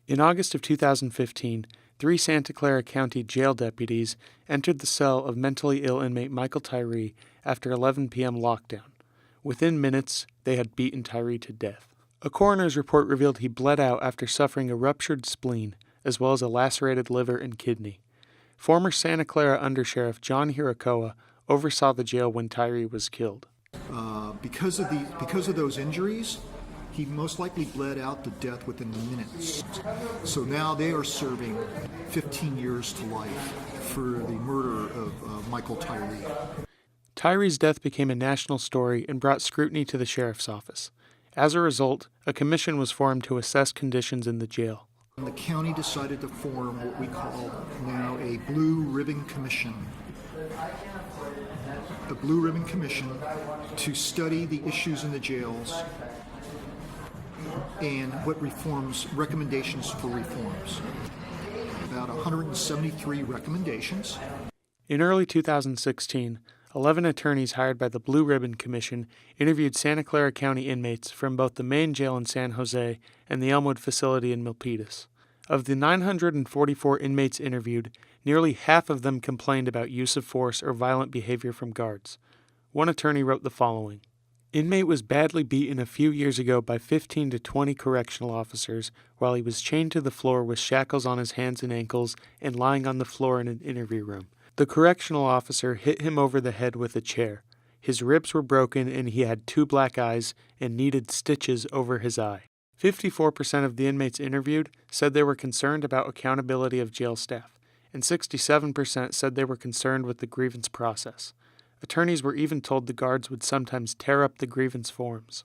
In August of 2015, 3 Santa Clara County Jail deputies entered the cell of mentally ill inmate Michael Tyree after 11 p.m. lockdown. Within minutes, they had beaten Tyree to death. A coroner's report revealed he bled out after suffering a ruptured spleen, as well as a lacerated liver and kidney. Former Santa Clara Undersheriff John Hirakoa oversaw the jail when Tyree was killed. Because of those injuries, he most likely bled out to death within minutes. So now they are serving 15 years to life for the murder of Michael Tyree. Tyree's death became a national story and brought scrutiny to the sheriff's office. As a result, a commission was formed to assess conditions in the jail. The county decided to form what we call now a Blue Ribbon Commission. A Blue Ribbon Commission to study the issues in the jails and what recommendations for reforms. About 173 recommendations. In early 2016, 11 attorneys hired by the Blue Ribbon Commission interviewed Santa Clara County inmates from both the main jail in San Jose and the Elmwood facility in Milpitas. Of the 944 inmates interviewed, nearly half of them complained about use of force or violent behavior from guards. One attorney wrote the following: "Inmate was badly beaten a few years ago by 15 to 20 correctional officers while he was chained to the floor with shackles on his hands and ankles and lying on the floor in an interview room. The correctional officer hit him over the head with a chair. His ribs were broken and he had 2 black eyes and needed stitches over his eye." 54% of the inmates interviewed said they were concerned about accountability of jail staff, and 67% said they were concerned with the grievance process. Attorneys were even told the guards would sometimes tear up the grievance forms.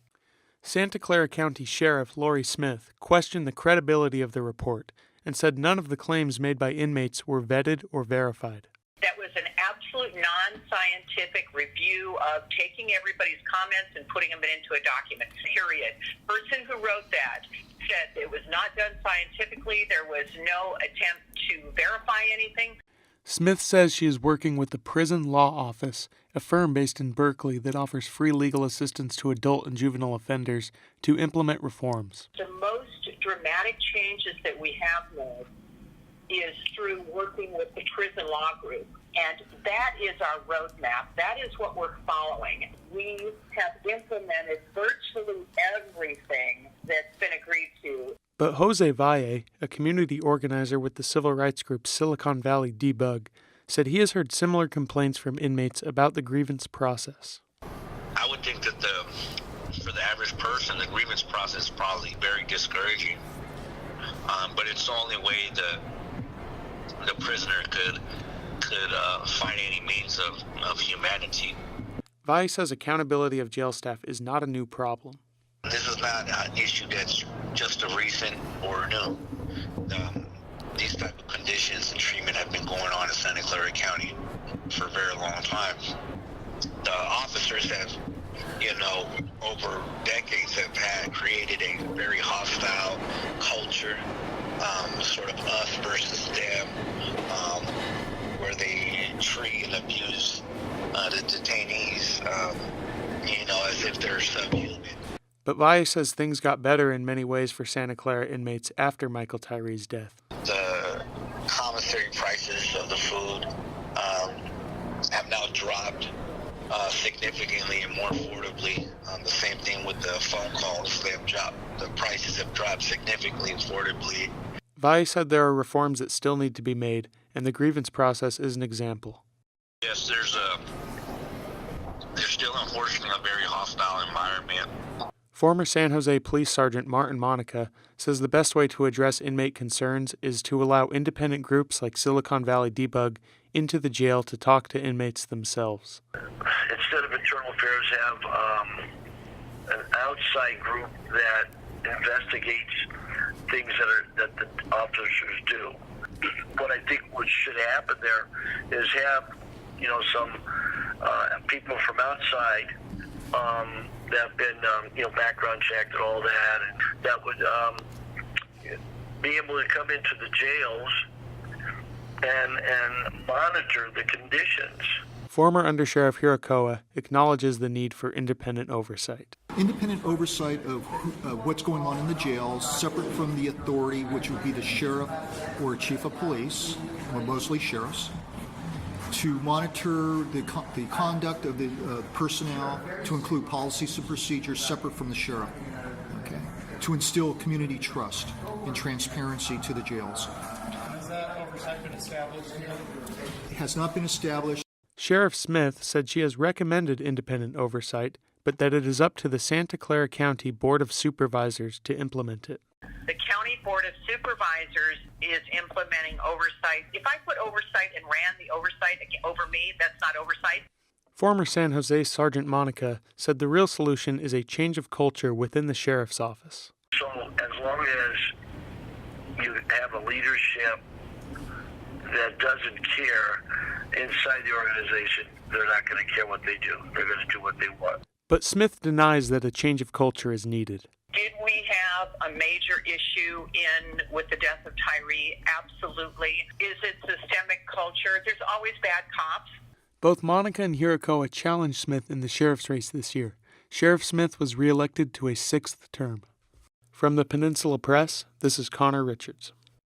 Santa Clara County Sheriff Lori Smith questioned the credibility of the report and said none of the claims made by inmates were vetted or verified. That was an absolute non-scientific review of taking everybody's comments and putting them into a document, period. The person who wrote that said it was not done scientifically. There was no attempt to verify anything. Smith says she is working with the Prison Law Office, a firm based in Berkeley that offers free legal assistance to adult and juvenile offenders, to implement reforms. The most dramatic changes that we have made is through working with the prison law group. And that is our roadmap. That is what we're following. We have implemented virtually everything that's been agreed to. But Jose Valle, a community organizer with the civil rights group Silicon Valley Debug, said he has heard similar complaints from inmates about the grievance process. I would think that for the average person, the grievance process is probably very discouraging. But it's the only way the prisoner could find any means of humanity. Valle says accountability of jail staff is not a new problem. This is not an issue that's just a recent or new. These type of conditions and treatment have been going on in Santa Clara County for a very long time. The officers have, over decades have created a very hostile culture, sort of us versus them, where they treat and abuse the detainees, as if they're subhuman. But Valle says things got better in many ways for Santa Clara inmates after Michael Tyree's death. The commissary prices of the food have now dropped significantly and more affordably. The same thing with the phone calls. The prices have dropped significantly affordably. Valle said there are reforms that still need to be made, and the grievance process is an example. Yes, there's still unfortunately a very hostile environment. Former San Jose Police Sergeant Martin Monica says the best way to address inmate concerns is to allow independent groups like Silicon Valley Debug into the jail to talk to inmates themselves. Instead of internal affairs, have an outside group that investigates things that the officers do. What I think what should happen there is have some people from outside that have been background checked and all that, and that would be able to come into the jails and monitor the conditions. former Undersheriff Hirakoa acknowledges the need for independent oversight. Independent oversight of what's going on in the jails, separate from the authority, which would be the sheriff or chief of police, or mostly sheriffs, to monitor the conduct of the personnel, to include policies and procedures separate from the sheriff, okay? To instill community trust and transparency to the jails. Has that oversight been established yet? It has not been established. Sheriff Smith said she has recommended independent oversight, but that it is up to the Santa Clara County Board of Supervisors to implement it. The County Board of Supervisors is implementing oversight. If I put oversight and ran the oversight over me, that's not oversight. Former San Jose Sergeant Monica said the real solution is a change of culture within the sheriff's office. So as long as you have a leadership that doesn't care inside the organization, they're not going to care what they do. They're going to do what they want. But Smith denies that a change of culture is needed. Did we have a major issue with the death of Tyree? Absolutely. Is it systemic culture? There's always bad cops. Both Monica and Hirakoa challenged Smith in the sheriff's race this year. Sheriff Smith was reelected to a 6th term. From the Peninsula Press, this is Connor Richards.